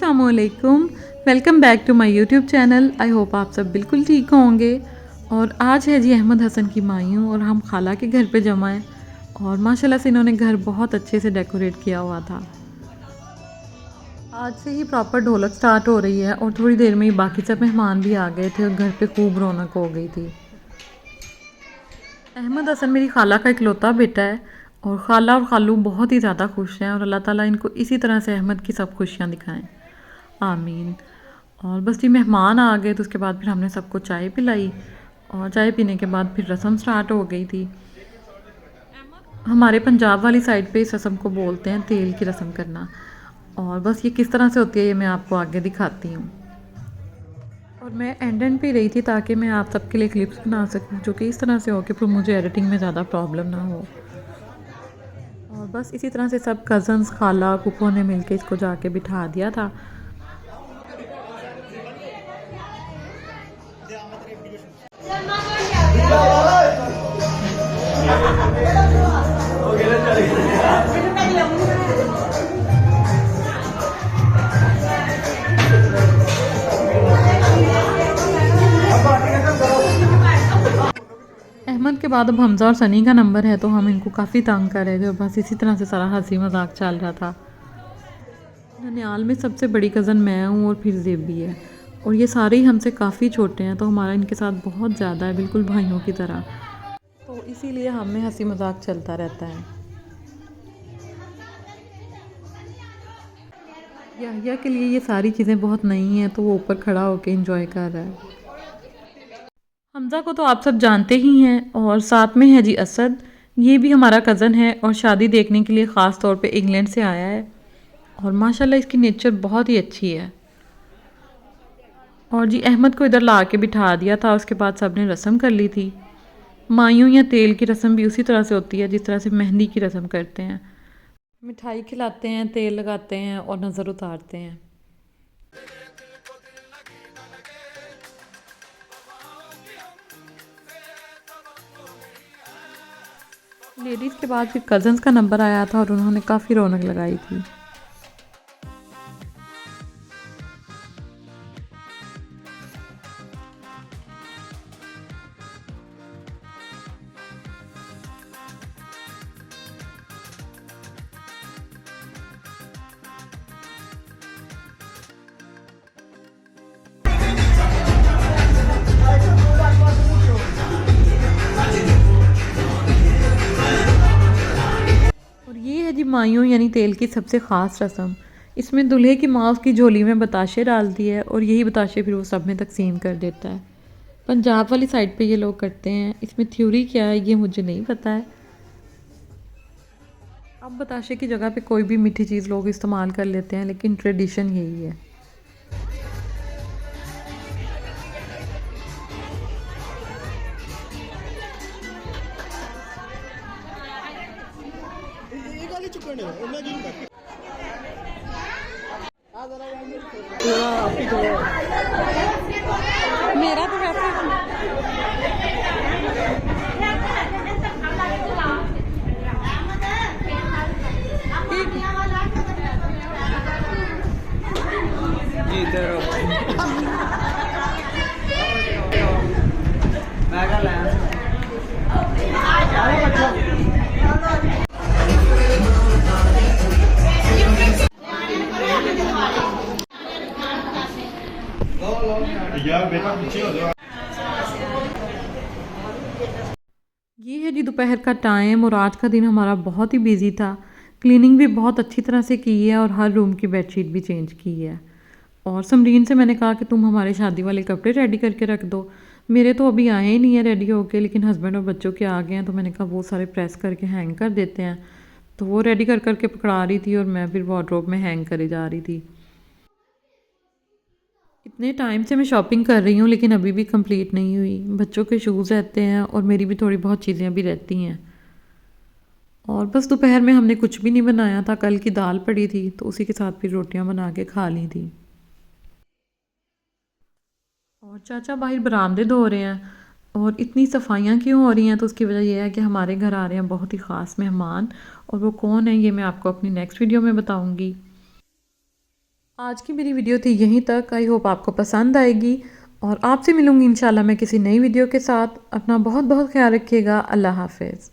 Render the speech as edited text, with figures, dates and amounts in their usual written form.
अस्सलामुअलैकुम। Welcome back to my YouTube channel. I hope आप सब बिल्कुल ठीक होंगे। और आज है जी अहमद हसन की मायूं और हम खाला के घर पे जमा हैं और माशाल्लाह से इन्होंने घर बहुत अच्छे से डेकोरेट किया हुआ था। आज से ही प्रॉपर ढोलक स्टार्ट हो रही है और थोड़ी देर में ही बाकी सब मेहमान भी आ गए थे और घर पे खूब रौनक हो गई थी। अहमद हसन मेरी खाला का इकलौता बेटा है और खाला और खालू बहुत ही ज़्यादा खुश हैं और अल्लाह ताला इनको इसी तरह से अहमद की सब खुशियाँ दिखाएं, आमीन। और बस जी मेहमान आ गए तो उसके बाद फिर हमने सबको चाय पिलाई और चाय पीने के बाद फिर रस्म स्टार्ट हो गई थी। हमारे पंजाब वाली साइड पे इस रस्म को बोलते हैं तेल की रस्म करना। और बस ये किस तरह से होती है ये मैं आपको आगे दिखाती हूँ। और मैं एंड पे रही थी ताकि मैं आप सबके लिए क्लिप्स बना सकूँ जो कि इस तरह से हो कि फिर मुझे एडिटिंग में ज़्यादा प्रॉब्लम ना हो। और बस इसी तरह से सब कज़न्स खाला फूफो ने मिलके इसको जाके बिठा दिया था। अहमद के बाद अब हमज़ा और सनी का नंबर है तो हम इनको काफ़ी तंग कर रहे थे और बस इसी तरह से सारा हंसी मजाक चल रहा था। ननियाल में सबसे बड़ी कज़न मैं हूँ और फिर ज़ेबी है और ये सारे ही हमसे काफ़ी छोटे हैं तो हमारा इनके साथ बहुत ज़्यादा है, बिल्कुल भाइयों की तरह। तो इसीलिए हम में हंसी मजाक चलता रहता है। याहिया के लिए ये सारी चीज़ें बहुत नई हैं तो वो ऊपर खड़ा होकर इंजॉय कर रहा है। हमज़ा को तो आप सब जानते ही हैं और साथ में है जी असद, ये भी हमारा कज़न है और शादी देखने के लिए ख़ास तौर पे इंग्लैंड से आया है और माशाल्लाह इसकी नेचर बहुत ही अच्छी है। और जी अहमद को इधर ला के बिठा दिया था, उसके बाद सब ने रस्म कर ली थी। मायूं या तेल की रस्म भी उसी तरह से होती है जिस तरह से मेहंदी की रस्म करते हैं। मिठाई खिलाते हैं, तेल लगाते हैं और नज़र उतारते हैं। लेडीज़ के बाद फिर कज़न्स का नंबर आया था और उन्होंने काफ़ी रौनक लगाई थी। ये है जी मायूं यानी तेल की सबसे ख़ास रस्म। इसमें दूल्हे की माँ उसकी झोली में बताशे डालती है और यही बताशे फिर वो सब में तकसीम कर देता है। पंजाब वाली साइड पे ये लोग करते हैं। इसमें थ्योरी क्या है ये मुझे नहीं पता है। अब बताशे की जगह पे कोई भी मीठी चीज़ लोग इस्तेमाल कर लेते हैं लेकिन ट्रेडिशन यही है। मेरा तो वैसे यार बेटा पीछे हो जाओ। ये है जी दोपहर का टाइम और आज का दिन हमारा बहुत ही बिजी था। क्लीनिंग भी बहुत अच्छी तरह से की है और हर रूम की बेडशीट भी चेंज की है। और समरीन से मैंने कहा कि तुम हमारे शादी वाले कपड़े रेडी करके रख दो। मेरे तो अभी आए ही नहीं है रेडी होके, लेकिन हस्बैंड और बच्चों के आ गए हैं तो मैंने कहा वो सारे प्रेस करके हैंग कर देते हैं। तो वो रेडी कर करके पकड़ा रही थी और मैं फिर वार्डरोब में हैंग करे जा रही थी। इतने टाइम से मैं शॉपिंग कर रही हूँ लेकिन अभी भी कंप्लीट नहीं हुई। बच्चों के शूज़ रहते हैं और मेरी भी थोड़ी बहुत चीज़ें अभी रहती हैं। और बस दोपहर में हमने कुछ भी नहीं बनाया था, कल की दाल पड़ी थी तो उसी के साथ फिर रोटियां बना के खा ली थी। और चाचा बाहर बरामदे धो रहे हैं। और इतनी सफाइयाँ क्यों हो रही हैं तो उसकी वजह यह है कि हमारे घर आ रहे हैं बहुत ही ख़ास मेहमान। और वो कौन है ये मैं आपको अपनी नेक्स्ट वीडियो में बताऊँगी। आज की मेरी वीडियो थी यहीं तक। आई होप आपको पसंद आएगी और आपसे मिलूँगी इंशाल्लाह मैं किसी नई वीडियो के साथ। अपना बहुत बहुत ख्याल रखिएगा। अल्लाह हाफ़िज़।